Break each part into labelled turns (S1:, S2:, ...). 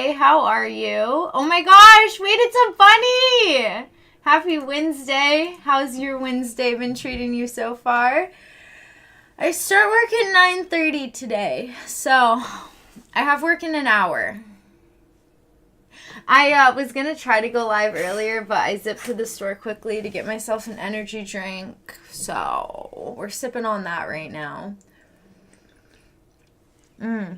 S1: Hi, how are you? Oh my gosh, wait, it's a bunny! Happy Wednesday. How's your Wednesday been treating you so far? I start work at 9:30 today, so I have work in an hour. I was going to try to go live earlier, but I zipped to the store quickly to get myself an energy drink, so we're sipping on that right now. I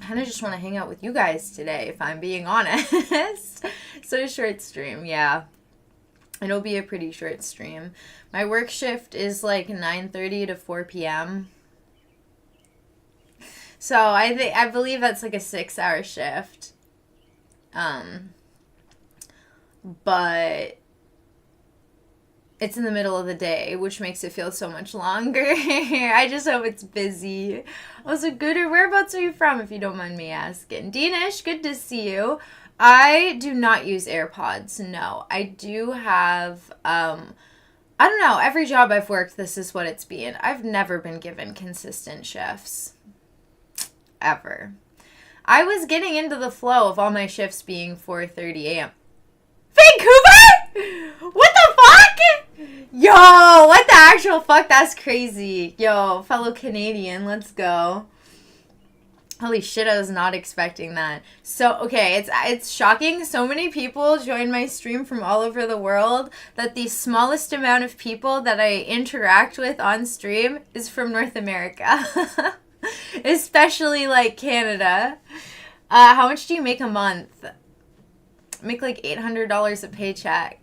S1: kind of just want to hang out with you guys today, if I'm being honest. So short stream, yeah. It'll be a pretty short stream. My work shift is like 9:30 to 4 p.m. So I believe that's like a 6-hour shift. But it's in the middle of the day, which makes it feel so much longer. I just hope it's busy. Also, Gooder, whereabouts are you from, if you don't mind me asking? Deanish, good to see you. I do not use AirPods, no. I do have, I don't know, every job I've worked, this is what it's been. I've never been given consistent shifts. Ever. I was getting into the flow of all my shifts being 4:30 a.m. Vancouver? What the fuck? Yo, what the actual fuck? That's crazy. Yo, fellow Canadian, let's go. Holy shit, I was not expecting that. So, okay, it's shocking. So many people join my stream from all over the world that the smallest amount of people that I interact with on stream is from North America. Especially, like, Canada. How much do you make a month? I make like $800 a paycheck.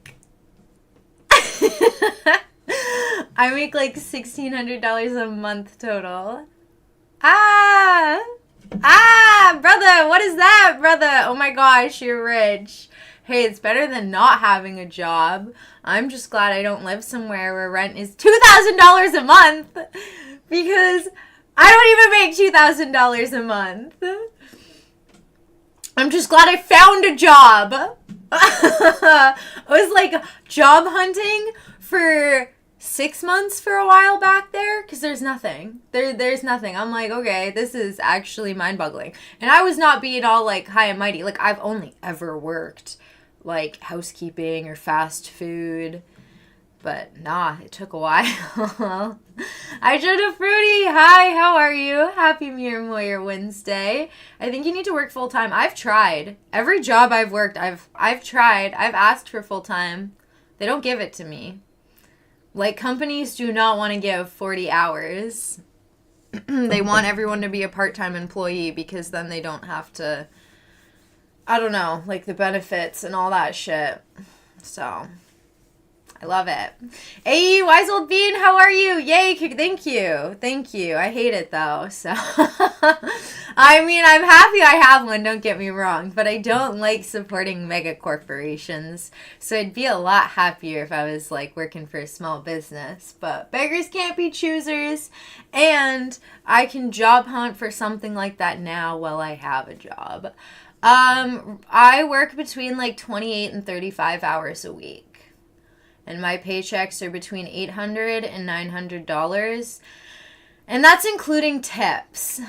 S1: I make like $1,600 a month total. Brother, what is that, brother? Oh my gosh, you're rich. Hey, it's better than not having a job. I'm just glad I don't live somewhere where rent is $2,000 a month, because I don't even make $2,000 a month. I'm just glad I found a job. I was like job hunting for 6 months for a while back there, because there's nothing. There's nothing. I'm like, okay, this is actually mind-boggling. And I was not being all like high and mighty. Like, I've only ever worked like housekeeping or fast food. But nah, it took a while. Hi, Jonah Fruity. Hi, how are you? Happy Mir Moyer Wednesday. I think you need to work full time. I've tried. Every job I've worked, I've tried. I've asked for full time. They don't give it to me. Like, companies do not want to give 40 hours. They want everyone to be a part-time employee, because then they don't have to, I don't know, like the benefits and all that shit. So I love it. Hey, Wise Old Bean, how are you? Yay, thank you. Thank you. I hate it, though, so. I mean, I'm happy I have one, don't get me wrong, but I don't like supporting mega corporations, so I'd be a lot happier if I was, like, working for a small business, but beggars can't be choosers, and I can job hunt for something like that now while I have a job. I work between, like, 28 and 35 hours a week. And my paychecks are between $800 and $900. And that's including tips.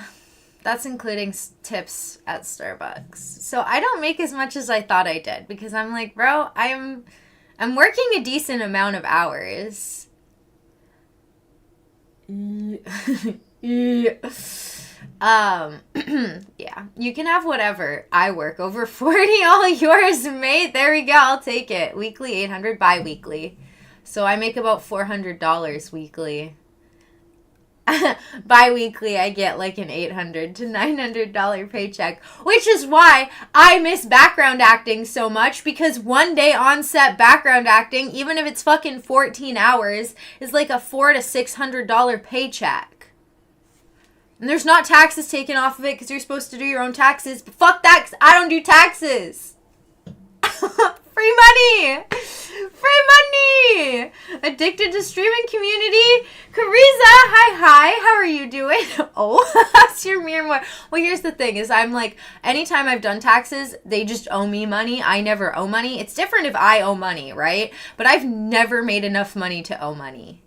S1: That's including tips at Starbucks. So I don't make as much as I thought I did, because I'm like, bro, I'm working a decent amount of hours. Yeah, you can have whatever. I work over 40, all yours, mate. There we go. I'll take it. Weekly, 800, bi-weekly. So I make about $400 weekly. Bi-weekly, I get like an $800 to $900 paycheck, which is why I miss background acting so much, because one day on set background acting, even if it's fucking 14 hours, is like a $400 to $600 paycheck. And there's not taxes taken off of it, because you're supposed to do your own taxes. But fuck that, because I don't do taxes. Free money. Free money. Addicted to streaming community. Kariza, hi. How are you doing? Oh, that's your mere more. Well, here's the thing is I'm like, anytime I've done taxes, they just owe me money. I never owe money. It's different if I owe money, right? But I've never made enough money to owe money.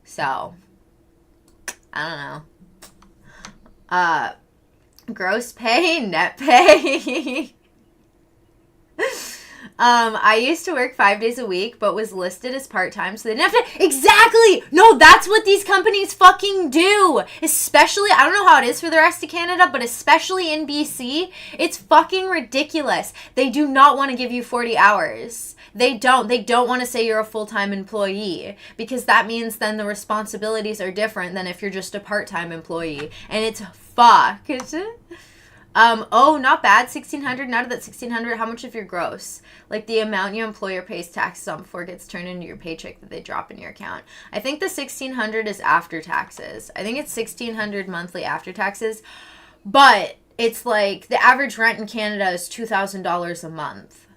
S1: So, I don't know. Gross pay, net pay. I used to work 5 days a week, but was listed as part-time, so they didn't have to... Exactly! No, that's what these companies fucking do! Especially, I don't know how it is for the rest of Canada, but especially in BC, it's fucking ridiculous. They do not want to give you 40 hours. They don't want to say you're a full-time employee, because that means then the responsibilities are different than if you're just a part-time employee, and it's fucked. Not bad. 1,600. Out of that 1,600, how much of your gross? Like the amount your employer pays taxes on before it gets turned into your paycheck that they drop in your account. I think the 1,600 is after taxes. I think it's 1,600 monthly after taxes, but it's like the average rent in Canada is $2,000 a month.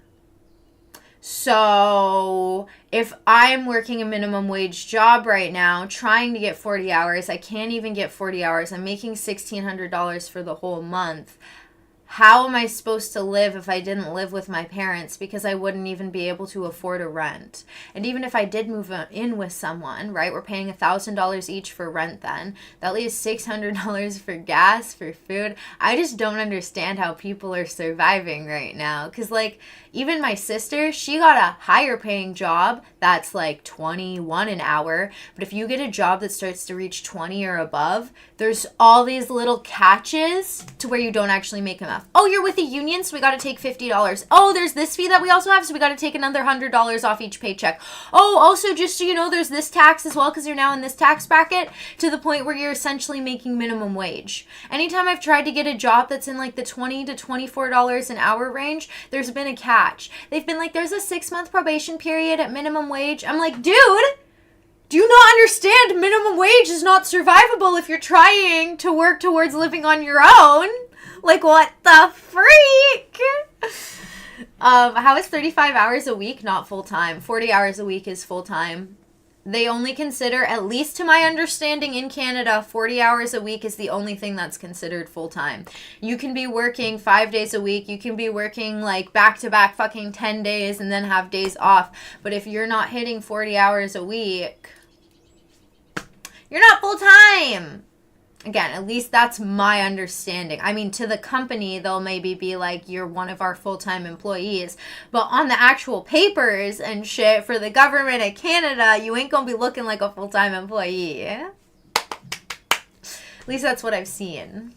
S1: So if I'm working a minimum wage job right now, trying to get 40 hours, I can't even get 40 hours. I'm making $1,600 for the whole month. How am I supposed to live if I didn't live with my parents, because I wouldn't even be able to afford a rent? And even if I did move in with someone, right, we're paying $1,000 each for rent then. That leaves $600 for gas, for food. I just don't understand how people are surviving right now. Because, like, even my sister, she got a higher paying job that's like 21 an hour. But if you get a job that starts to reach 20 or above, there's all these little catches to where you don't actually make enough. Oh, you're with a union, so we got to take $50. Oh, there's this fee that we also have, so we got to take another $100 off each paycheck. Oh, also, just so you know, there's this tax as well, because you're now in this tax bracket, to the point where you're essentially making minimum wage. Anytime I've tried to get a job that's in like the $20 to $24 an hour range, there's been a catch. They've been like, there's a 6-month probation period at minimum wage. I'm like, dude, do you not understand minimum wage is not survivable if you're trying to work towards living on your own? Like, what the freak? How is 35 hours a week not full-time? 40 hours a week is full-time. They only consider, at least to my understanding in Canada, 40 hours a week is the only thing that's considered full-time. You can be working 5 days a week. You can be working like back-to-back fucking 10 days and then have days off. But if you're not hitting 40 hours a week, you're not full-time. Again, at least that's my understanding. I mean, to the company, they'll maybe be like, you're one of our full-time employees. But on the actual papers and shit for the government of Canada, you ain't gonna be looking like a full-time employee. At least that's what I've seen.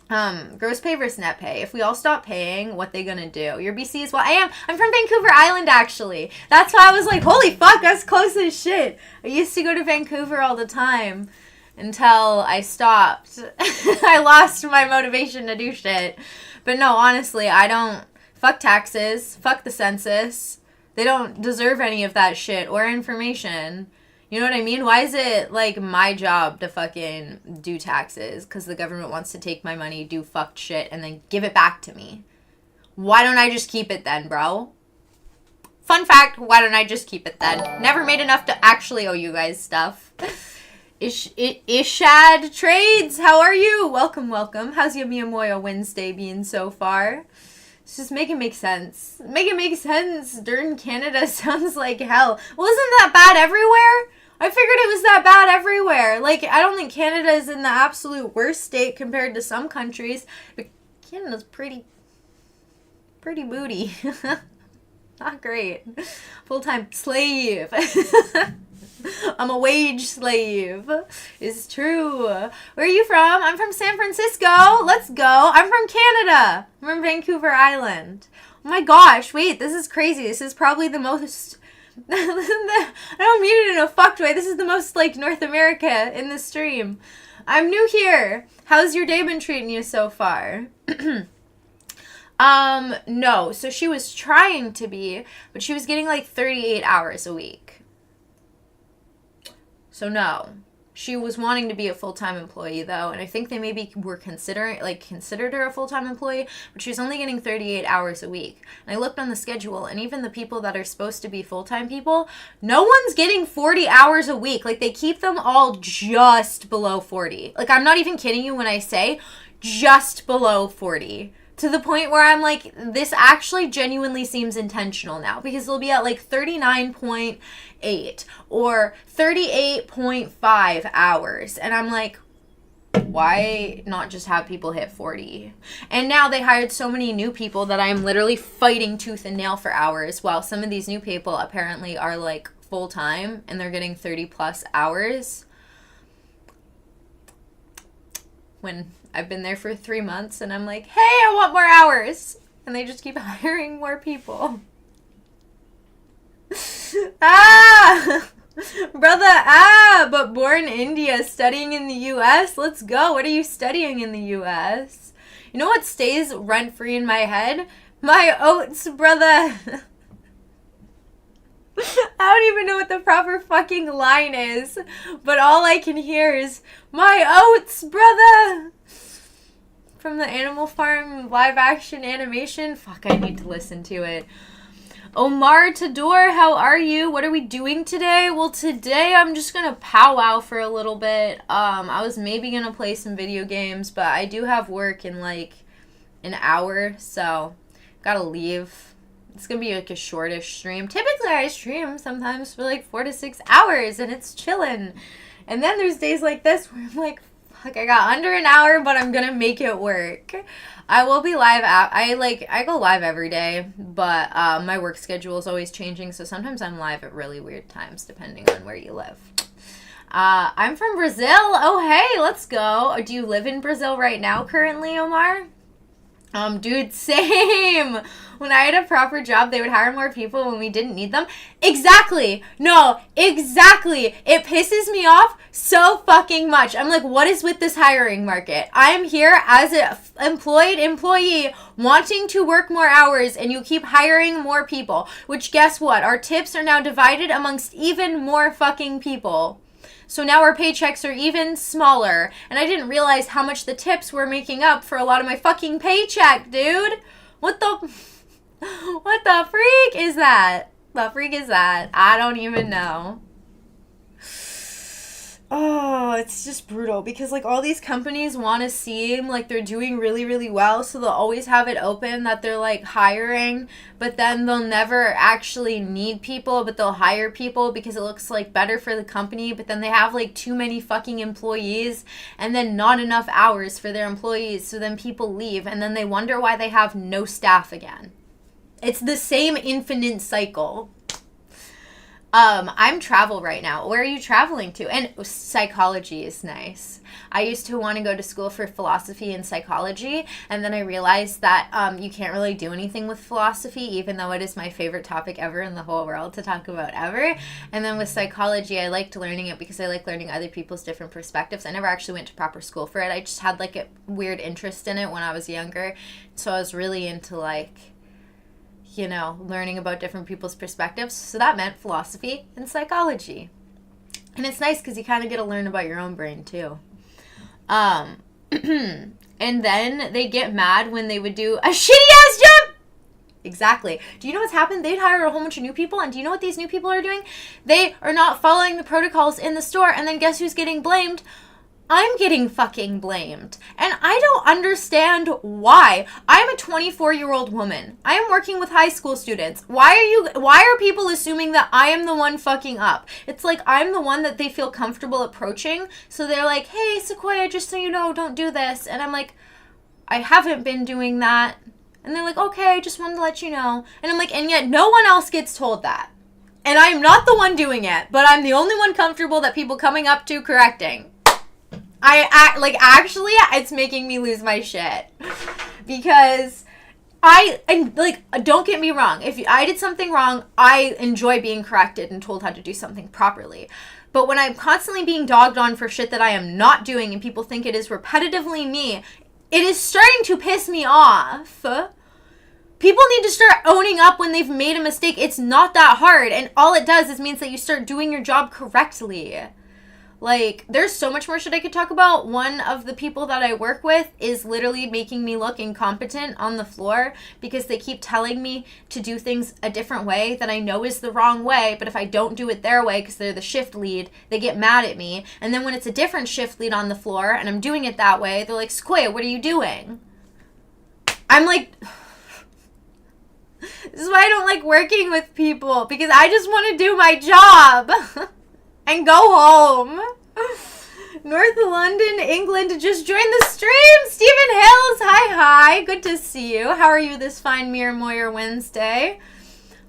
S1: Gross pay versus net pay. If we all stop paying, what they gonna do? Your BC is I'm from Vancouver Island, actually. That's why I was like, holy fuck, that's close as shit. I used to go to Vancouver all the time. Until I stopped. I lost my motivation to do shit. But no, honestly, I don't... Fuck taxes. Fuck the census. They don't deserve any of that shit or information. You know what I mean? Why is it, like, my job to fucking do taxes? Because the government wants to take my money, do fucked shit, and then give it back to me. Why don't I just keep it then, bro? Fun fact, why don't I just keep it then? Never made enough to actually owe you guys stuff. Ishad Trades, how are you? Welcome. How's your Miyamoyo Wednesday been so far? It's just make it make sense. Make it make sense. During Canada sounds like hell. Well, isn't that bad everywhere? I figured it was that bad everywhere. Like, I don't think Canada is in the absolute worst state compared to some countries, but Canada's pretty booty. Not great. Full-time slave. I'm a wage slave. It's true. Where are you from? I'm from San Francisco. Let's go. I'm from Canada. I'm from Vancouver Island. Oh my gosh. Wait, this is crazy. This is probably the most... I don't mean it in a fucked way. This is the most, like, North America in the stream. I'm new here. How's your day been treating you so far? No. So she was trying to be, but she was getting, like, 38 hours a week. So no, she was wanting to be a full-time employee though, and I think they maybe were considered her a full-time employee, but she was only getting 38 hours a week. And I looked on the schedule, and even the people that are supposed to be full-time people, no one's getting 40 hours a week. Like, they keep them all just below 40. Like, I'm not even kidding you when I say just below 40. To the point where I'm like, this actually genuinely seems intentional now, because they'll be at like 39.8 or 38.5 hours. And I'm like, Why not just have people hit 40? And now they hired so many new people that I'm literally fighting tooth and nail for hours, while some of these new people apparently are like full-time and they're getting 30 plus hours. When I've been there for 3 months and I'm like, hey, I want more hours. And they just keep hiring more people. Brother, but born in India, studying in the U.S. Let's go. What are you studying in the U.S.? You know what stays rent-free in my head? My oats, brother. I don't even know what the proper fucking line is, but all I can hear is, my oats, brother! From the Animal Farm live-action animation. Fuck, I need to listen to it. Omar Tador, how are you? What are we doing today? Well, today I'm just gonna powwow for a little bit. I was maybe gonna play some video games, but I do have work in like an hour, so gotta leave. It's gonna be like a shortish stream. Typically I stream sometimes for like 4 to 6 hours and it's chillin'. And then there's days like this where I'm like, fuck, I got under an hour, but I'm gonna make it work. I will be live I go live every day, but my work schedule is always changing, so sometimes I'm live at really weird times depending on where you live. I'm from Brazil. Oh, hey, let's go. Do you live in Brazil right now currently, Omar? Dude, same. When I had a proper job, they would hire more people when we didn't need them. Exactly. No, exactly. It pisses me off so fucking much. I'm like, what is with this hiring market? I'm here as an employee wanting to work more hours, and you keep hiring more people, which guess what? Our tips are now divided amongst even more fucking people. So now our paychecks are even smaller. And I didn't realize how much the tips were making up for a lot of my fucking paycheck, dude. What the freak is that? The freak is that? I don't even know. Oh, it's just brutal because like all these companies want to seem like they're doing really, really well, so they'll always have it open that they're like hiring, but then they'll never actually need people, but they'll hire people because it looks like better for the company, but then they have like too many fucking employees and then not enough hours for their employees, so then people leave and then they wonder why they have no staff again. It's the same infinite cycle. I'm travel right now. Where are you traveling to? And psychology is nice. I used to want to go to school for philosophy and psychology, and then I realized that you can't really do anything with philosophy, even though it is my favorite topic ever in the whole world to talk about ever. And then with psychology, I liked learning it because I like learning other people's different perspectives. I never actually went to proper school for it. I just had like a weird interest in it when I was younger. So I was really into like, you know, learning about different people's perspectives. So that meant philosophy and psychology. And it's nice because you kind of get to learn about your own brain too. And then they get mad when they would do a shitty-ass job. Exactly. Do you know what's happened? They'd hire a whole bunch of new people, and do you know what these new people are doing? They are not following the protocols in the store, and then guess who's getting blamed? I'm getting fucking blamed. And I don't understand why. I'm a 24-year-old woman. I am working with high school students. Why are people assuming that I am the one fucking up? It's like I'm the one that they feel comfortable approaching. So they're like, hey, Sequoia, just so you know, don't do this. And I'm like, I haven't been doing that. And they're like, okay, I just wanted to let you know. And I'm like, and yet no one else gets told that. And I'm not the one doing it, but I'm the only one comfortable that people coming up to correcting. Actually, it's making me lose my shit. Because don't get me wrong. If I did something wrong, I enjoy being corrected and told how to do something properly. But when I'm constantly being dogged on for shit that I am not doing and people think it is repetitively me, it is starting to piss me off. People need to start owning up when they've made a mistake. It's not that hard. And all it does is means that you start doing your job correctly. Like, there's so much more shit I could talk about. One of the people that I work with is literally making me look incompetent on the floor because they keep telling me to do things a different way that I know is the wrong way. But if I don't do it their way because they're the shift lead, they get mad at me. And then when it's a different shift lead on the floor and I'm doing it that way, they're like, Sequoia, what are you doing? I'm like... This is why I don't like working with people, because I just want to do my job and go home. North London, England, just joined the stream. Stephen Hills, hi. Good to see you. How are you this fine Mere Moyer Wednesday?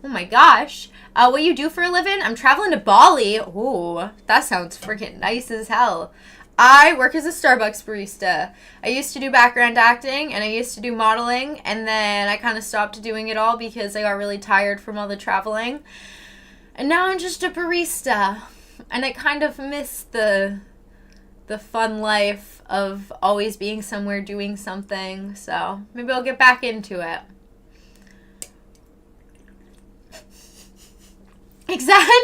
S1: Oh my gosh. What you do for a living? I'm traveling to Bali. Ooh, that sounds freaking nice as hell. I work as a Starbucks barista. I used to do background acting and I used to do modeling, and then I kind of stopped doing it all because I got really tired from all the traveling. And now I'm just a barista. And I kind of miss the fun life of always being somewhere doing something. So maybe I'll get back into it. Exactly.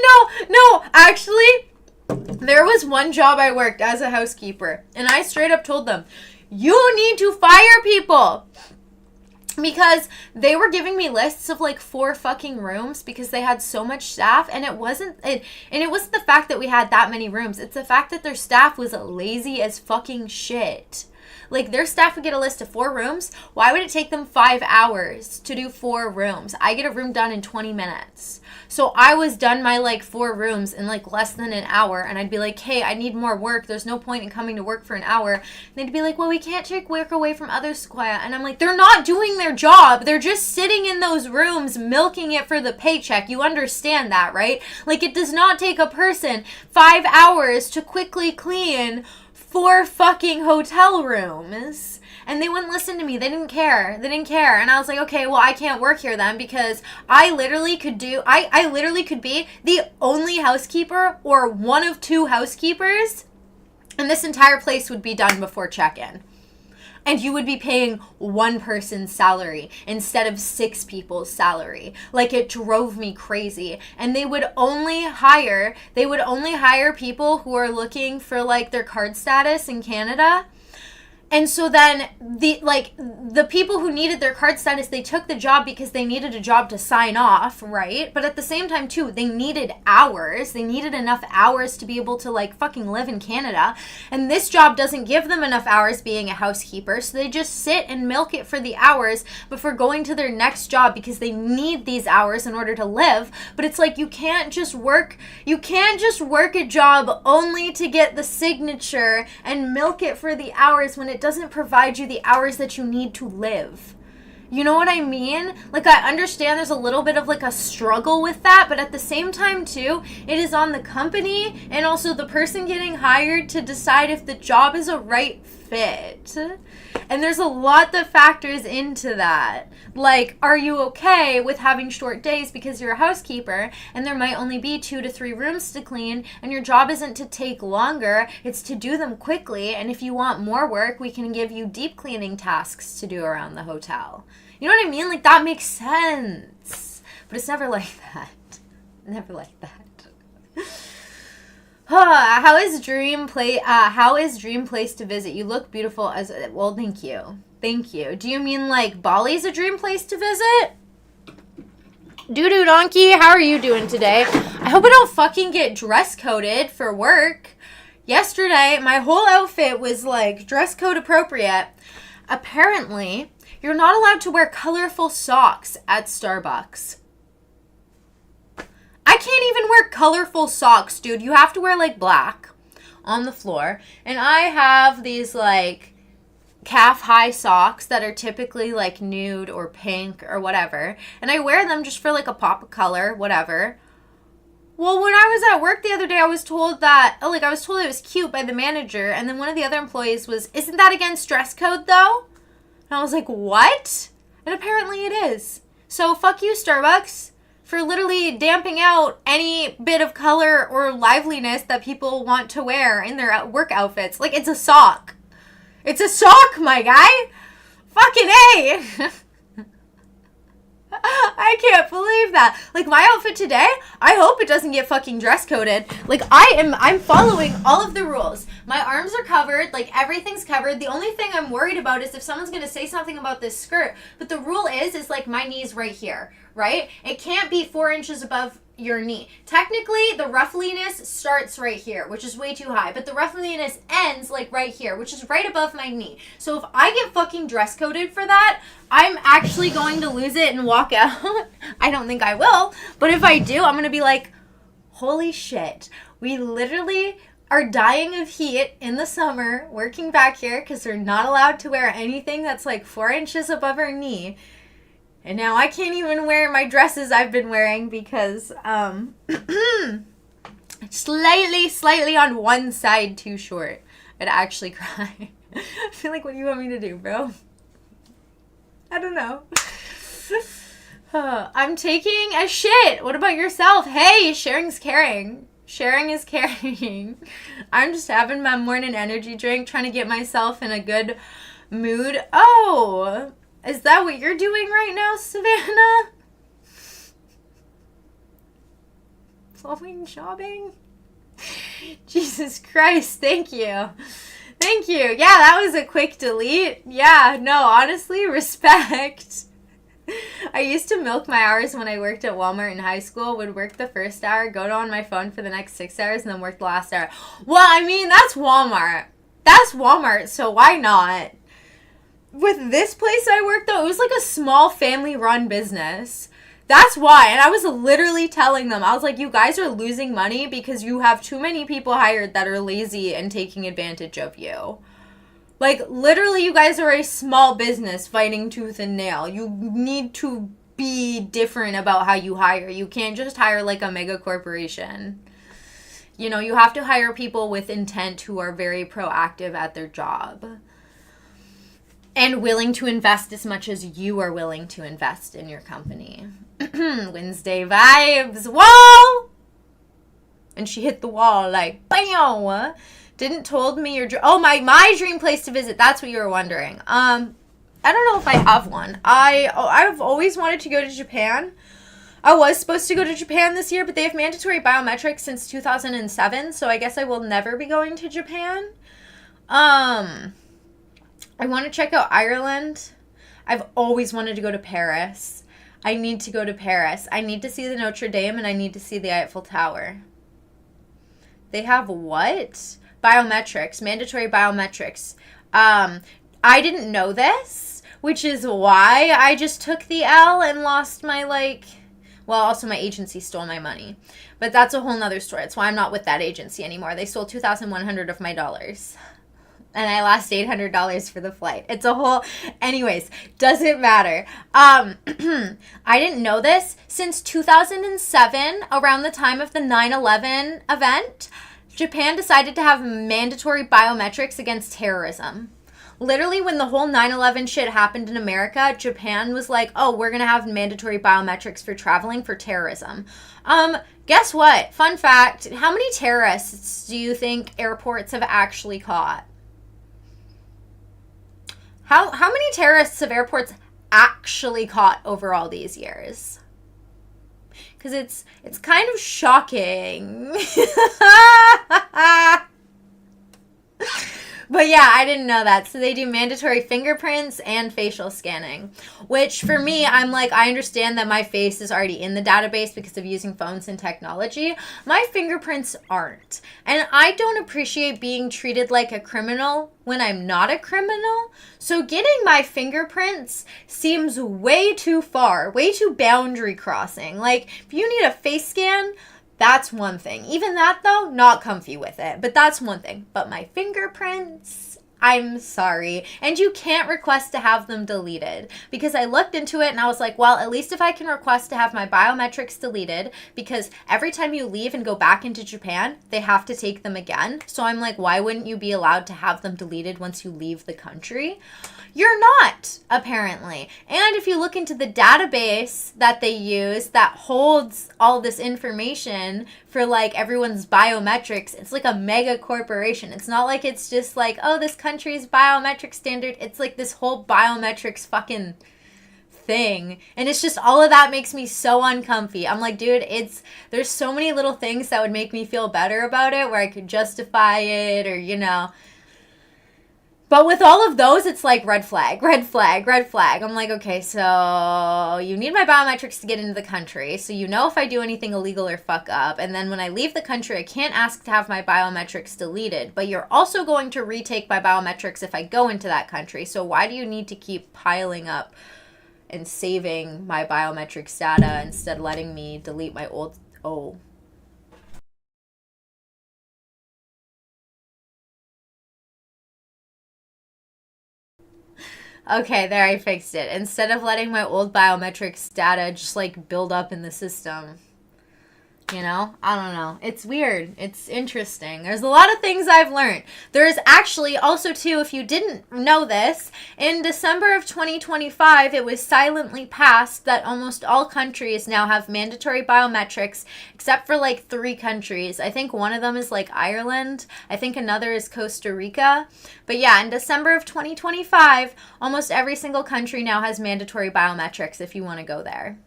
S1: No, actually, there was one job I worked as a housekeeper, and I straight up told them, you need to fire people. Because they were giving me lists of like 4 fucking rooms because they had so much staff, and it wasn't the fact that we had that many rooms. It's the fact that their staff was lazy as fucking shit. Like, their staff would get a list of 4 rooms. Why would it take them 5 hours to do 4 rooms? I get a room done in 20 minutes. So I was done my like 4 rooms in like less than an hour, and I'd be like, hey, I need more work. There's no point in coming to work for an hour. And they'd be like, well, we can't take work away from others, Squire. And I'm like, they're not doing their job. They're just sitting in those rooms milking it for the paycheck. You understand that, right? Like, it does not take a person 5 hours to quickly clean 4 fucking hotel rooms. And they wouldn't listen to me. They didn't care. And I was like, okay, well, I can't work here then, because I literally could be the only housekeeper or one of 2 housekeepers, and this entire place would be done before check-in. And you would be paying 1 person's salary instead of 6 people's salary. Like, it drove me crazy. And they would only hire people who are looking for like their card status in Canada. And so then the people who needed their card status, they took the job because they needed a job to sign off, right? But at the same time too, they needed hours. They needed enough hours to be able to like fucking live in Canada. And this job doesn't give them enough hours being a housekeeper. So they just sit and milk it for the hours before going to their next job because they need these hours in order to live. But it's like, you can't just work a job only to get the signature and milk it for the hours when it doesn't provide you the hours that you need to live. You know what I mean? Like, I understand there's a little bit of like a struggle with that, but at the same time too, it is on the company and also the person getting hired to decide if the job is a right fit. And there's a lot that factors into that. Like, are you okay with having short days because you're a housekeeper and there might only be 2 to 3 rooms to clean, and your job isn't to take longer, it's to do them quickly, and if you want more work, we can give you deep cleaning tasks to do around the hotel. You know what I mean? Like, that makes sense. But it's never like that. Never like that. How is Dream Place to visit? You look beautiful as well. Thank you. Do you mean like Bali's a dream place to visit? Doo-doo donkey, how are you doing today? I hope I don't fucking get dress coded for work. Yesterday, my whole outfit was like dress code appropriate. Apparently, you're not allowed to wear colorful socks at Starbucks. I can't even wear colorful socks, dude. You have to wear like black on the floor. And I have these like calf high socks that are typically like nude or pink or whatever. And I wear them just for like a pop of color, whatever. Well, when I was at work the other day, I was told it was cute by the manager. And then one of the other employees was, isn't that against dress code though? And I was like, what? And apparently it is. So fuck you, Starbucks, for literally damping out any bit of color or liveliness that people want to wear in their work outfits. Like, it's a sock. It's a sock, my guy. Fucking A. I can't believe that. Like, my outfit today, I hope it doesn't get fucking dress coded. Like, I'm following all of the rules. My arms are covered, like everything's covered. The only thing I'm worried about is if someone's gonna say something about this skirt. But the rule is like my knee's right here, right? It can't be 4 inches above your knee. Technically, the ruffliness starts right here, which is way too high, but the ruffliness ends like right here, which is right above my knee. So if I get fucking dress coded for that, I'm actually going to lose it and walk out. I don't think I will, but if I do, I'm gonna be like, holy shit, we literally are dying of heat in the summer working back here because they're not allowed to wear anything that's like 4 inches above her knee. And now I can't even wear my dresses I've been wearing because slightly on one side too short. I'd actually cry. I feel like, what do you want me to do, bro? I don't know. I'm taking a shit. What about yourself? Hey, sharing's caring. Sharing is caring. I'm just having my morning energy drink, trying to get myself in a good mood. Oh, is that what you're doing right now, Savannah? Flowing shopping? Jesus Christ, thank you. Thank you. Yeah, that was a quick delete. Yeah, no, honestly, respect. I used to milk my hours when I worked at Walmart in high school. Would work the first hour, go on my phone for the next 6 hours, and then work the last hour. Well, I mean, that's Walmart. That's Walmart, so why not? With this place I worked, though, it was like a small family-run business. That's why. And I was literally telling them, I was like, you guys are losing money because you have too many people hired that are lazy and taking advantage of you. Like, literally, you guys are a small business fighting tooth and nail. You need to be different about how you hire. You can't just hire like a mega corporation. You know, you have to hire people with intent who are very proactive at their job. And willing to invest as much as you are willing to invest in your company. Wednesday vibes. Whoa! And she hit the wall like, bam! Didn't told me your dream. Oh, my dream place to visit. That's what you were wondering. I don't know if I have one. I've always wanted to go to Japan. I was supposed to go to Japan this year, but they have mandatory biometrics since 2007, so I guess I will never be going to Japan. I want to check out Ireland. I've always wanted to go to Paris. I need to go to Paris. I need to see the Notre Dame, and I need to see the Eiffel Tower. They have what? Biometrics, mandatory biometrics. I didn't know this, which is why I just took the L and lost my, well, also my agency stole my money. But that's a whole nother story. That's why I'm not with that agency anymore. They stole $2,100 of my dollars. And I lost $800 for the flight. It's a whole... Anyways, doesn't matter. I didn't know this. Since 2007, around the time of the 9/11 event, Japan decided to have mandatory biometrics against terrorism. Literally, when the whole 9/11 shit happened in America, Japan was like, oh, we're going to have mandatory biometrics for traveling for terrorism. Guess what? Fun fact. How many terrorists do you think airports have actually caught? How many terrorists have airports actually caught over all these years? Because it's kind of shocking. But yeah, I didn't know that. So they do mandatory fingerprints and facial scanning, which for me, I'm like, I understand that my face is already in the database because of using phones and technology. My fingerprints aren't. And I don't appreciate being treated like a criminal when I'm not a criminal. So getting my fingerprints seems way too far, way too boundary crossing. Like, if you need a face scan, that's one thing. Even that, though, not comfy with it. But that's one thing. But my fingerprints, I'm sorry. And you can't request to have them deleted. Because I looked into it and I was like, well, at least if I can request to have my biometrics deleted, because every time you leave and go back into Japan, they have to take them again. So I'm like, why wouldn't you be allowed to have them deleted once you leave the country? You're not, apparently. And if you look into the database that they use that holds all this information for like everyone's biometrics, it's like a mega corporation. It's not like it's just like, oh, this country's biometric standard. It's like this whole biometrics fucking thing. And it's just, all of that makes me so uncomfy. I'm like, dude, there's so many little things that would make me feel better about it where I could justify it or, you know. But with all of those, it's like red flag, red flag, red flag. I'm like, okay, so you need my biometrics to get into the country. So you know if I do anything illegal or fuck up. And then when I leave the country, I can't ask to have my biometrics deleted. But you're also going to retake my biometrics if I go into that country. So why do you need to keep piling up and saving my biometrics data instead of letting me delete my old... Oh. Okay, there, I fixed it. Instead of letting my old biometrics data just like build up in the system. You know? I don't know. It's weird. It's interesting. There's a lot of things I've learned. There's actually also, too, if you didn't know this, in December of 2025, it was silently passed that almost all countries now have mandatory biometrics, except for like 3 countries. I think one of them is like Ireland. I think another is Costa Rica. But yeah, in December of 2025, almost every single country now has mandatory biometrics if you want to go there.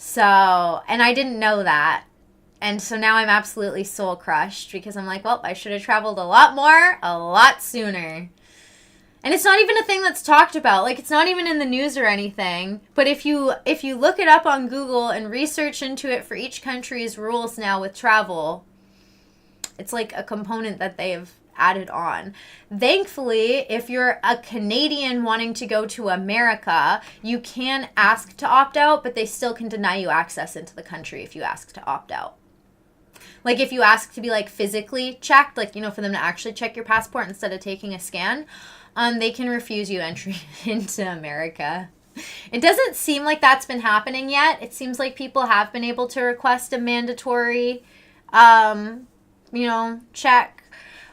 S1: So, and I didn't know that. And so now I'm absolutely soul crushed because I'm like, well, I should have traveled a lot more, a lot sooner. And it's not even a thing that's talked about. Like, it's not even in the news or anything. But if you look it up on Google and research into it for each country's rules now with travel, it's like a component that they have added on. Thankfully, if you're a Canadian wanting to go to America, you can ask to opt out, but they still can deny you access into the country if you ask to opt out. Like if you ask to be like physically checked, like, you know, for them to actually check your passport instead of taking a scan, they can refuse you entry into America. It doesn't seem like that's been happening yet. It seems like people have been able to request a mandatory, check.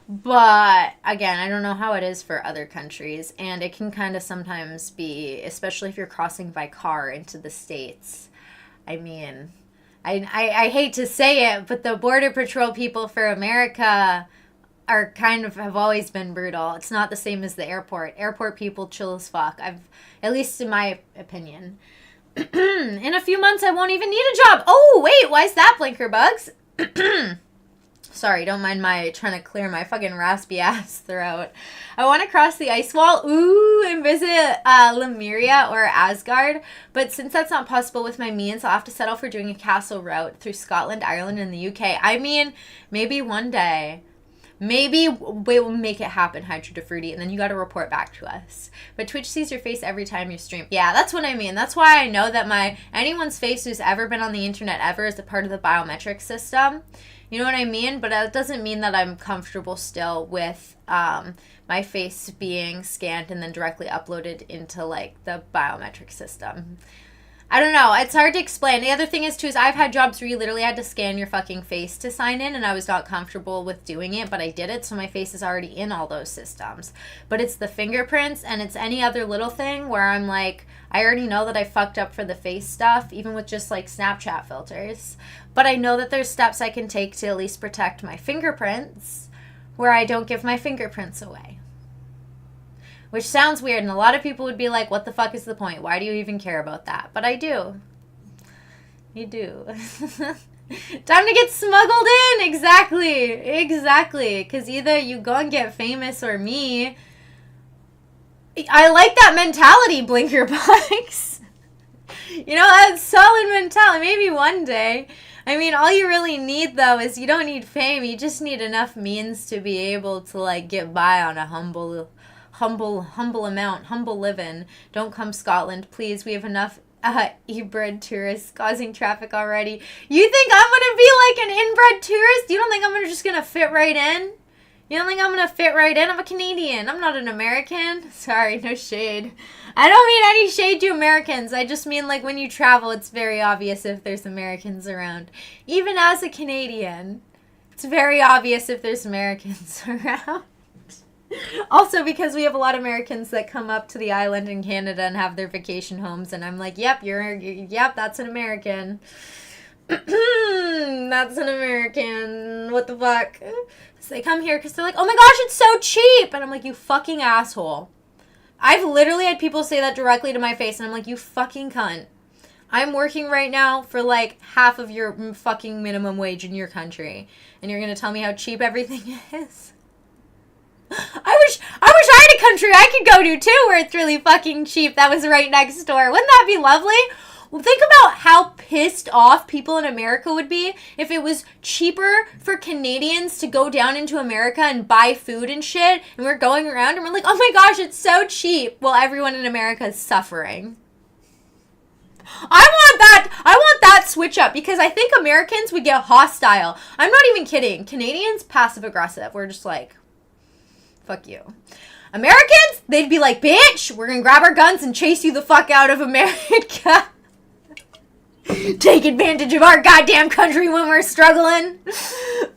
S1: But again, I don't know how it is for other countries, and it can kind of sometimes be, especially if you're crossing by car into the States. I mean, I hate to say it, but the Border Patrol people for America are have always been brutal. It's not the same as the airport. Airport people chill as fuck. At least in my opinion. In a few months, I won't even need a job. Oh, wait, why is that, Blinker Bugs? Sorry, don't mind my trying to clear my fucking raspy ass throat. I want to cross the ice wall, and visit Lemuria or Asgard, but since that's not possible with my means, I'll have to settle for doing a castle route through Scotland, Ireland, and the UK. I mean, maybe one day. Maybe we will make it happen, Hydra Fruity, and then you got to report back to us. But Twitch sees your face every time you stream. Yeah, that's what I mean. That's why I know that anyone's face who's ever been on the internet ever is a part of the biometric system. You know what I mean? But that doesn't mean that I'm comfortable still with my face being scanned and then directly uploaded into, like, the biometric system. I don't know. It's hard to explain. The other thing is, too, is I've had jobs where you literally had to scan your fucking face to sign in, and I was not comfortable with doing it, but I did it, so my face is already in all those systems. But it's the fingerprints, and it's any other little thing where I'm like, I already know that I fucked up for the face stuff, even with just, like, Snapchat filters. But I know that there's steps I can take to at least protect my fingerprints where I don't give my fingerprints away. Which sounds weird, and a lot of people would be like, what the fuck is the point? Why do you even care about that? But I do. You do. Time to get smuggled in! Exactly. Because either you go and get famous or me. I like that mentality, Blinker Bugs. You know, that's solid mentality. Maybe one day. I mean, all you really need, though, is you don't need fame. You just need enough means to be able to, like, get by on a humble living. Don't come Scotland, please. We have enough inbred tourists causing traffic already. You think I'm gonna be like an inbred tourist? You don't think I'm just gonna fit right in? You don't think I'm gonna fit right in? I'm a Canadian. I'm not an American. Sorry, no shade. I don't mean any shade to Americans. I just mean, like, when you travel, it's very obvious if there's Americans around. Even as a Canadian, it's very obvious if there's Americans around. Also, because we have a lot of Americans that come up to the island in Canada and have their vacation homes, and I'm like, yep, that's an American. That's an American. What the fuck? So they come here because they're like, oh my gosh, it's so cheap. And I'm like, you fucking asshole. I've literally had people say that directly to my face, and I'm like, you fucking cunt. I'm working right now for like half of your fucking minimum wage in your country, and you're going to tell me how cheap everything is? I wish I had a country I could go to too where it's really fucking cheap that was right next door. Wouldn't that be lovely? Well, think about how pissed off people in America would be if it was cheaper for Canadians to go down into America and buy food and shit, and we're going around and we're like, oh my gosh, it's so cheap, while everyone in America is suffering. I want that switch up, because I think Americans would get hostile. I'm not even kidding. Canadians, passive aggressive. We're just like, fuck you. Americans, they'd be like, bitch, we're gonna grab our guns and chase you the fuck out of America. Take advantage of our goddamn country when we're struggling.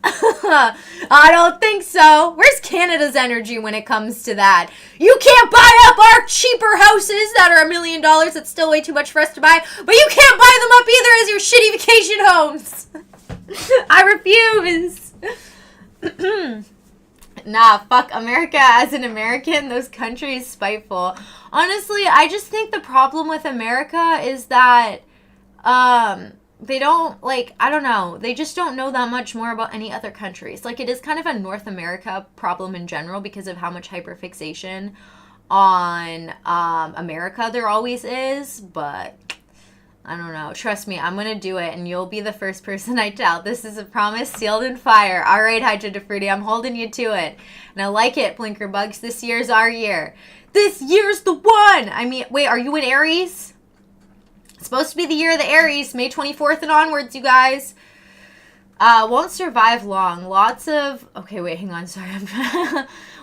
S1: I don't think so. Where's Canada's energy when it comes to that? You can't buy up our cheaper houses that are $1 million. It's still way too much for us to buy. But you can't buy them up either as your shitty vacation homes. I refuse. Nah, fuck America as an American. Those countries spiteful. Honestly, I just think the problem with America is that they don't, like, I don't know, they just don't know that much more about any other countries. Like, it is kind of a North America problem in general because of how much hyperfixation on America there always is, but I don't know. Trust me, I'm gonna do it, and you'll be the first person I tell. This is a promise sealed in fire. All right, Hydra Fruity, I'm holding you to it. And I like it, Blinker Bugs. This year's our year. This year's the one! I mean, wait, are you in Aries? It's supposed to be the year of the Aries, May 24th and onwards, you guys. Won't survive long. Lots of... Okay, wait, hang on. Sorry.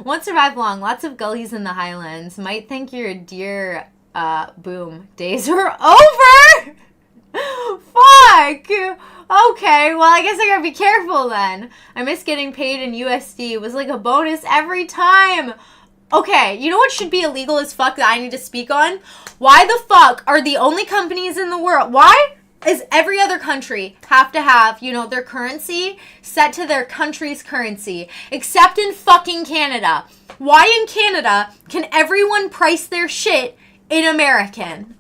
S1: Won't survive long. Lots of gullies in the Highlands. Might think your dear... boom. Days are over! Fuck! Okay, well, I guess I gotta be careful then. I miss getting paid in USD. It was like a bonus every time. Okay, you know what should be illegal as fuck that I need to speak on? Why the fuck are the only companies in the world... Why is every other country have to have, you know, their currency set to their country's currency? Except in fucking Canada. Why in Canada can everyone price their shit in American?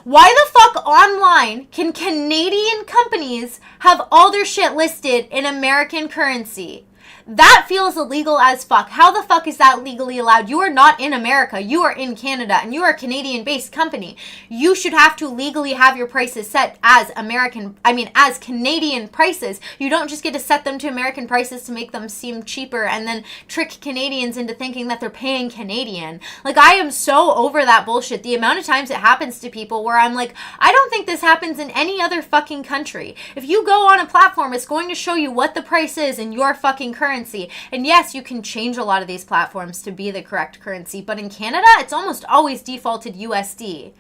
S1: Why the fuck online can Canadian companies have all their shit listed in American currency? That feels illegal as fuck. How the fuck is that legally allowed? You are not in America. You are in Canada, and you are a Canadian-based company. You should have to legally have your prices set as as Canadian prices. You don't just get to set them to American prices to make them seem cheaper and then trick Canadians into thinking that they're paying Canadian. Like, I am so over that bullshit. The amount of times it happens to people where I'm like, I don't think this happens in any other fucking country. If you go on a platform, it's going to show you what the price is in your fucking currency. And yes, you can change a lot of these platforms to be the correct currency, but in Canada, it's almost always defaulted USD.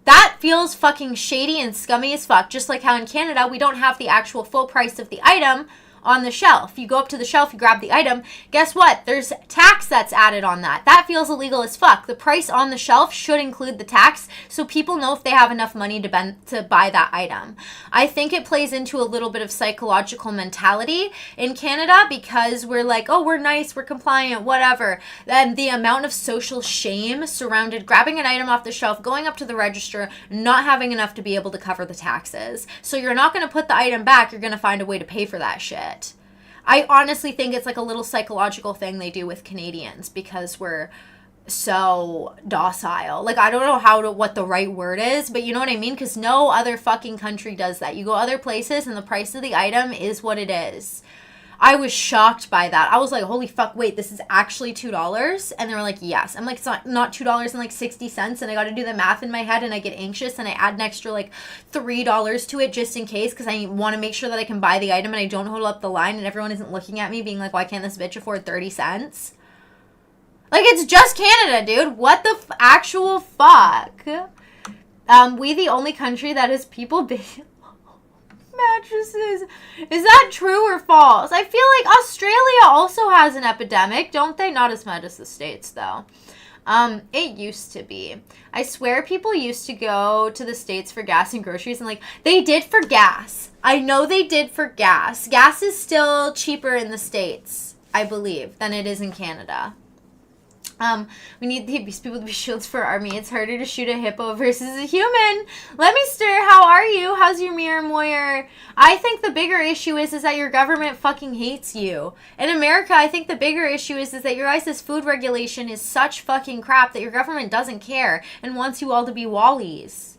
S1: That feels fucking shady and scummy as fuck, just like how in Canada, we don't have the actual full price of the item on the shelf. You go up to the shelf, you grab the item. Guess what? There's tax that's added on that. That feels illegal as fuck. The price on the shelf should include the tax so people know if they have enough money to buy that item. I think it plays into a little bit of psychological mentality in Canada because we're like, oh, we're nice, we're compliant, whatever. Then the amount of social shame surrounded grabbing an item off the shelf, going up to the register, not having enough to be able to cover the taxes. So you're not going to put the item back, you're going to find a way to pay for that shit. I honestly think it's like a little psychological thing they do with Canadians because we're so docile. Like, I don't know what the right word is, but you know what I mean? Because no other fucking country does that. You go other places and the price of the item is what it is. I was shocked by that. I was like, holy fuck, wait, this is actually $2? And they were like, yes. I'm like, it's not $2 and like 60 cents. And I got to do the math in my head and I get anxious and I add an extra like $3 to it just in case because I want to make sure that I can buy the item and I don't hold up the line and everyone isn't looking at me being like, why can't this bitch afford 30 cents? Like, it's just Canada, dude. What the actual fuck? We the only country that has people mattresses. Is that true or false? I feel like Australia also has an epidemic, don't they? Not as much as the States, though. It used to be. I swear people used to go to the States for gas and groceries and like, they did for gas. I know they did for gas. Gas is still cheaper in the States, I believe, than it is in Canada. We need these people to be shields for our army. It's harder to shoot a hippo versus a human. Let me stir. How are you? How's your mirror moyer? I think the bigger issue is that your government fucking hates you. In America, I think the bigger issue is that your guys' food regulation is such fucking crap that your government doesn't care and wants you all to be Wallies.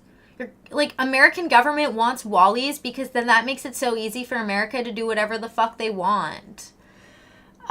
S1: Like, American government wants Wallies because then that makes it so easy for America to do whatever the fuck they want.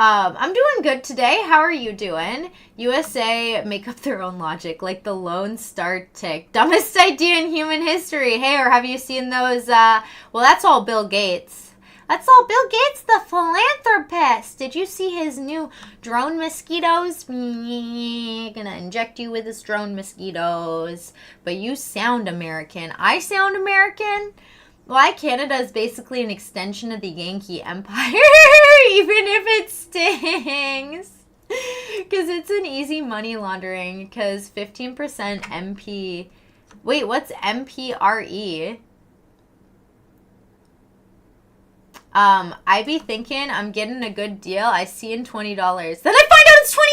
S1: I'm doing good today. How are you doing? USA make up their own logic, like the Lone Star tick. Dumbest idea in human history. Hey, or have you seen those, well, that's all Bill Gates. That's all Bill Gates, the philanthropist. Did you see his new drone mosquitoes? Gonna inject you with his drone mosquitoes. But you sound American. I sound American? Why Canada is basically an extension of the Yankee Empire, even if it stings. Because it's an easy money laundering, because 15% MP... Wait, what's MPRE? I be thinking I'm getting a good deal. I see in $20. Then I find out it's 20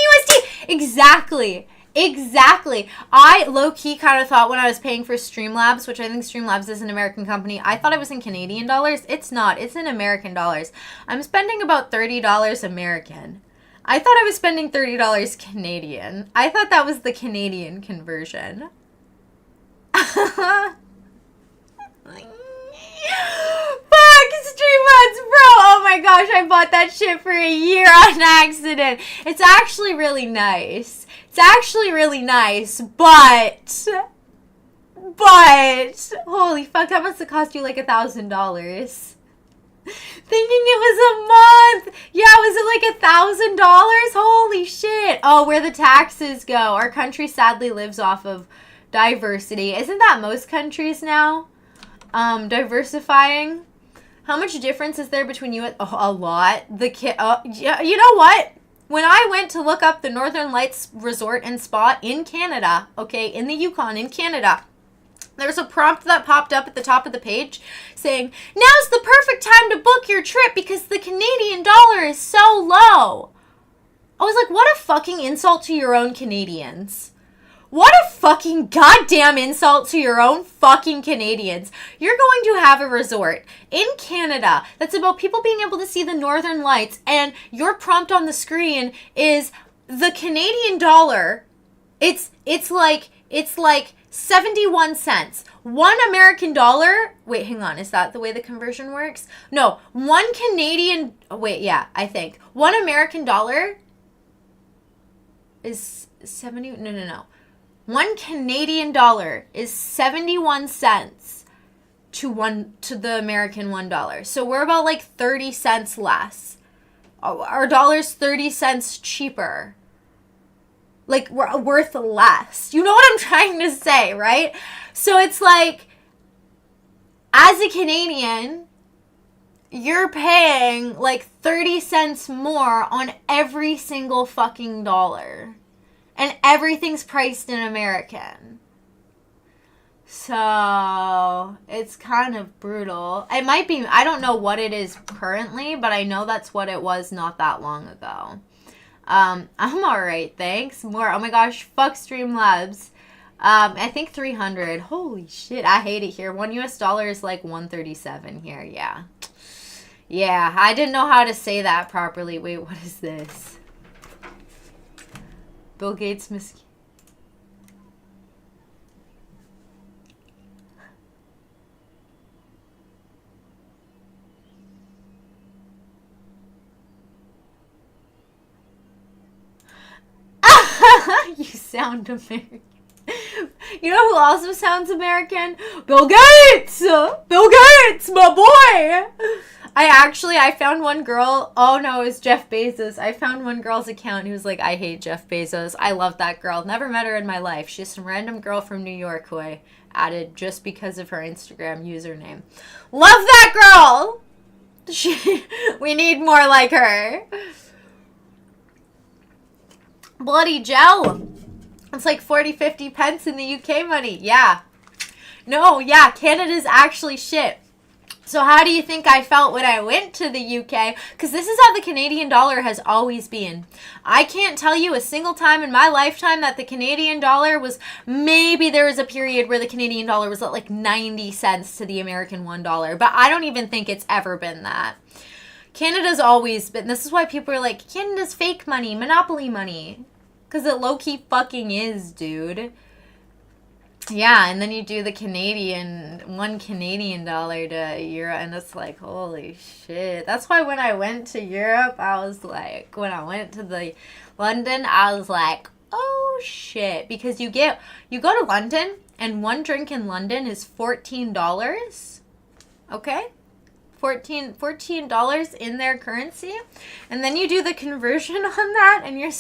S1: USD. Exactly. I low-key kind of thought when I was paying for Streamlabs, which I think Streamlabs is an American company, I thought it was in Canadian dollars. It's not. It's in American dollars. I'm spending about $30 American. I thought I was spending $30 Canadian. I thought that was the Canadian conversion. Fuck, Streamlabs, bro. Oh my gosh, I bought that shit for a year on accident. It's actually really nice. But holy fuck, that must have cost you like $1,000. Thinking it was a month. Yeah, was it like $1,000? Holy shit. Oh, where the taxes go. Our country sadly lives off of diversity. Isn't that most countries now? Diversifying. How much difference is there between you and... Oh, a lot. Yeah, you know what? When I went to look up the Northern Lights Resort and Spa in Canada, okay, in the Yukon, in Canada, there's a prompt that popped up at the top of the page saying, now's the perfect time to book your trip because the Canadian dollar is so low. I was like, what a fucking insult to your own Canadians. What a fucking goddamn insult to your own fucking Canadians. You're going to have a resort in Canada that's about people being able to see the Northern Lights, and your prompt on the screen is the Canadian dollar. It's like 71 cents. 1 American dollar. Wait, hang on. Is that the way the conversion works? No. 1 Canadian. Wait, yeah, I think. 1 American dollar is 70. No. 1 Canadian dollar is 71 cents to the American $1. So we're about like 30 cents less. Our dollar's 30 cents cheaper. Like, we're worth less. You know what I'm trying to say, right? So it's like, as a Canadian, you're paying like 30 cents more on every single fucking dollar. And everything's priced in American. So, it's kind of brutal. It might be, I don't know what it is currently, but I know that's what it was not that long ago. I'm alright, thanks. More, oh my gosh, fuck Streamlabs. I think 300. Holy shit, I hate it here. $1 is like 137 here, yeah. Yeah, I didn't know how to say that properly. Wait, what is this? Bill Gates mosquito. You sound American. You know who also sounds American? Bill Gates! Bill Gates, my boy! I found one girl. Oh no, it was Jeff Bezos. I found one girl's account who was like, I hate Jeff Bezos. I love that girl. Never met her in my life. She's some random girl from New York who I added just because of her Instagram username. Love that girl! We need more like her. Bloody Joe. It's like 40, 50 pence in the UK money. Yeah. No, yeah, Canada's actually shit. So how do you think I felt when I went to the UK? Because this is how the Canadian dollar has always been. I can't tell you a single time in my lifetime that the Canadian dollar was, maybe there was a period where the Canadian dollar was at like 90 cents to the American $1. But I don't even think it's ever been that. Canada's always been, this is why people are like, Canada's fake money, monopoly money. Because it low-key fucking is, dude. Yeah, and then you do the $1 Canadian dollar to euro, and it's like, holy shit. That's why when I went to Europe, I was like, when I went to the London, I was like, oh shit. Because you go to London, and one drink in London is $14. Okay? $14 in their currency, and then you do the conversion on that, and you're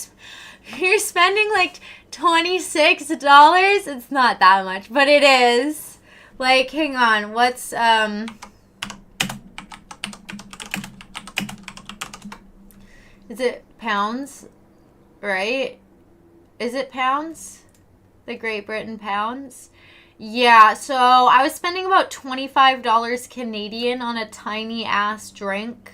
S1: spending like $26. It's not that much, but it is. Like, hang on, what's is it pounds, right? Is it pounds? The Great Britain pounds? Yeah, so I was spending about $25 Canadian on a tiny ass drink.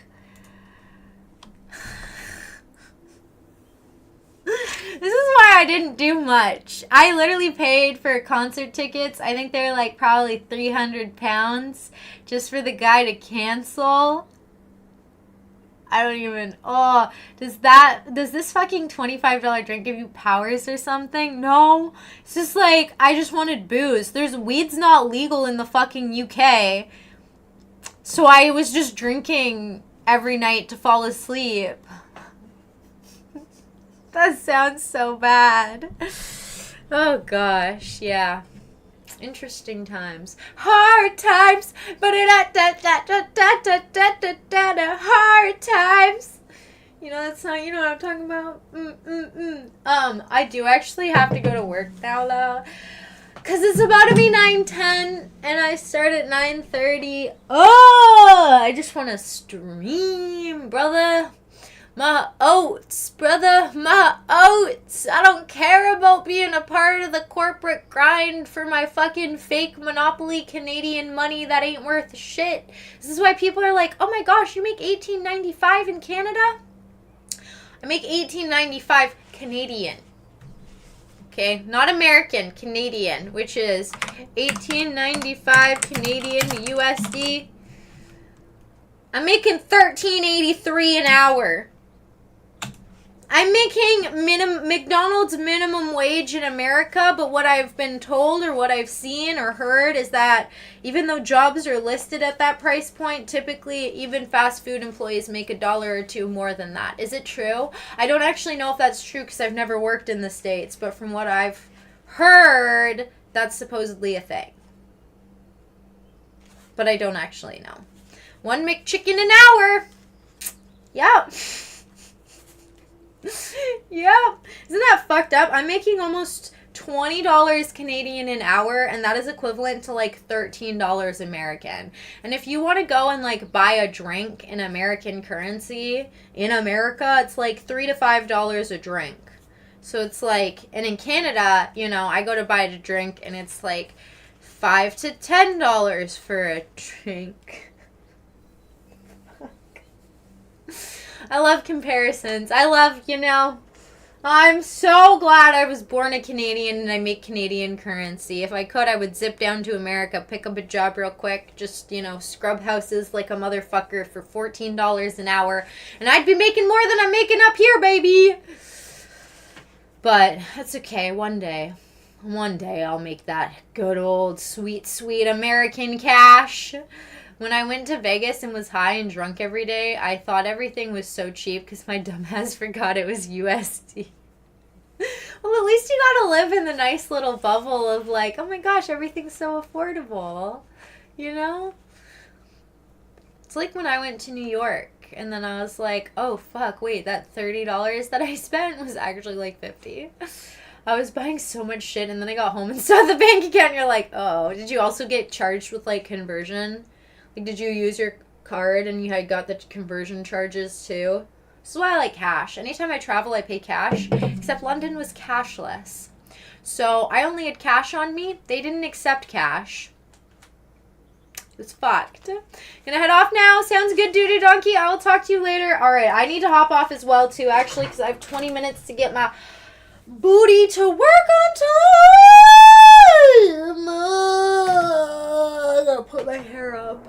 S1: This is why I didn't do much. I literally paid for concert tickets. I think they were like probably £300 just for the guy to cancel. I don't even, does this fucking $25 drink give you powers or something? No. It's just like, I just wanted booze. Weed's not legal in the fucking UK. So I was just drinking every night to fall asleep. That sounds so bad. Oh gosh, yeah. Interesting times. Hard times. Hard times. You know that song? You know what I'm talking about? I do actually have to go to work now, though. Because it's about to be 9:10, and I start at 9:30. Oh, I just want to stream, brother. My oats, brother, my oats. I don't care about being a part of the corporate grind for my fucking fake monopoly Canadian money that ain't worth shit. This is why people are like, oh my gosh, you make $18.95 in Canada? I make $18.95 Canadian. Okay, not American, Canadian, which is $18.95 Canadian USD. I'm making $13.83 an hour. I'm making McDonald's minimum wage in America, but what I've been told or what I've seen or heard is that even though jobs are listed at that price point, typically even fast food employees make $1 or $2 more than that. Is it true? I don't actually know if that's true because I've never worked in the States, but from what I've heard, that's supposedly a thing. But I don't actually know. One McChicken an hour. Yep. Yep. Isn't that fucked up? I'm making almost $20 Canadian an hour, and that is equivalent to like $13 American. And if you want to go and like buy a drink in American currency in America, it's like $3 to $5 a drink. So it's like, and in Canada, you know, I go to buy a drink and it's like $5 to $10 for a drink. I love comparisons. I love, you know, I'm so glad I was born a Canadian and I make Canadian currency. If I could, I would zip down to America, pick up a job real quick, just, you know, scrub houses like a motherfucker for $14 an hour, and I'd be making more than I'm making up here, baby. But that's okay. One day I'll make that good old sweet, sweet American cash. When I went to Vegas and was high and drunk every day, I thought everything was so cheap because my dumbass forgot it was USD. Well, at least you gotta live in the nice little bubble of like, oh my gosh, everything's so affordable. You know? It's like when I went to New York and then I was like, oh fuck, wait, that $30 that I spent was actually like $50. I was buying so much shit and then I got home and saw the bank account and you're like, oh, did you also get charged with like conversion? Like, did you use your card and you had got the conversion charges too? This is why I like cash. Anytime I travel, I pay cash. Except London was cashless. So I only had cash on me. They didn't accept cash. It was fucked. Gonna head off now. Sounds good, Doo Doo Donkey. I will talk to you later. Alright, I need to hop off as well too, actually, because I have 20 minutes to get my booty to work on time. I gotta put my hair up.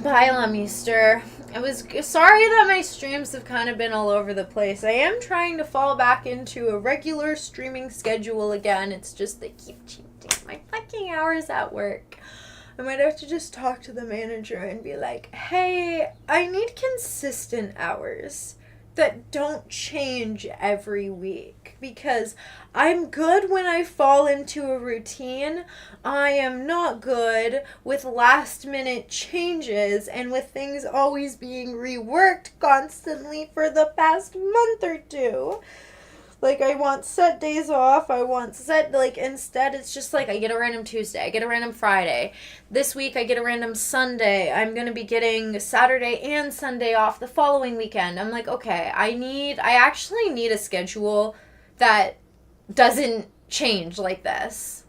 S1: Bye, Lamister. I was sorry that my streams have kind of been all over the place. I am trying to fall back into a regular streaming schedule again. It's just they keep changing my fucking hours at work. I might have to just talk to the manager and be like, hey, I need consistent hours. that don't change every week, because I'm good when I fall into a routine. I am not good with last minute changes and with things always being reworked constantly for the past month or two. Like, I want set days off. I want set, like, instead it's just like I get a random Tuesday. I get a random Friday. This week I get a random Sunday. I'm going to be getting Saturday and Sunday off the following weekend. I'm like, okay, I actually need a schedule that doesn't change like this.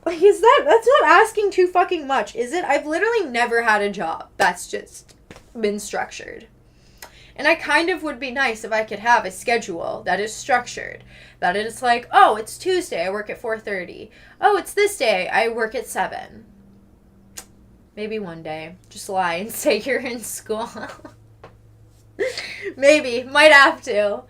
S1: Like, that's not asking too fucking much, is it? I've literally never had a job that's just been structured. And I kind of would be nice if I could have a schedule that is structured. That it's like, oh, it's Tuesday, I work at 4:30. Oh, it's this day, I work at 7. Maybe one day. Just lie and say you're in school. Maybe. Might have to.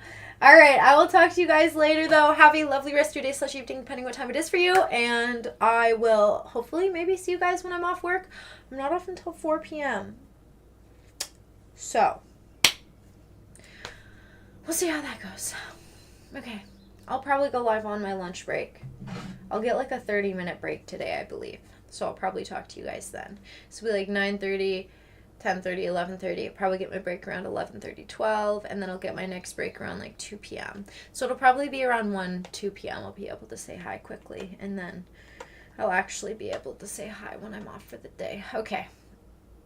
S1: Alright, I will talk to you guys later, though. Have a lovely rest of your day / evening, depending what time it is for you. And I will hopefully maybe see you guys when I'm off work. I'm not off until 4 p.m. So, we'll see how that goes. Okay. I'll probably go live on my lunch break. I'll get like a 30-minute break today, I believe. So I'll probably talk to you guys then. So it'll be like 9:30, 10:30, 11:30. I'll probably get my break around 11:30, 12. And then I'll get my next break around like 2 p.m. So it'll probably be around 1, 2 p.m. I'll be able to say hi quickly. And then I'll actually be able to say hi when I'm off for the day. Okay.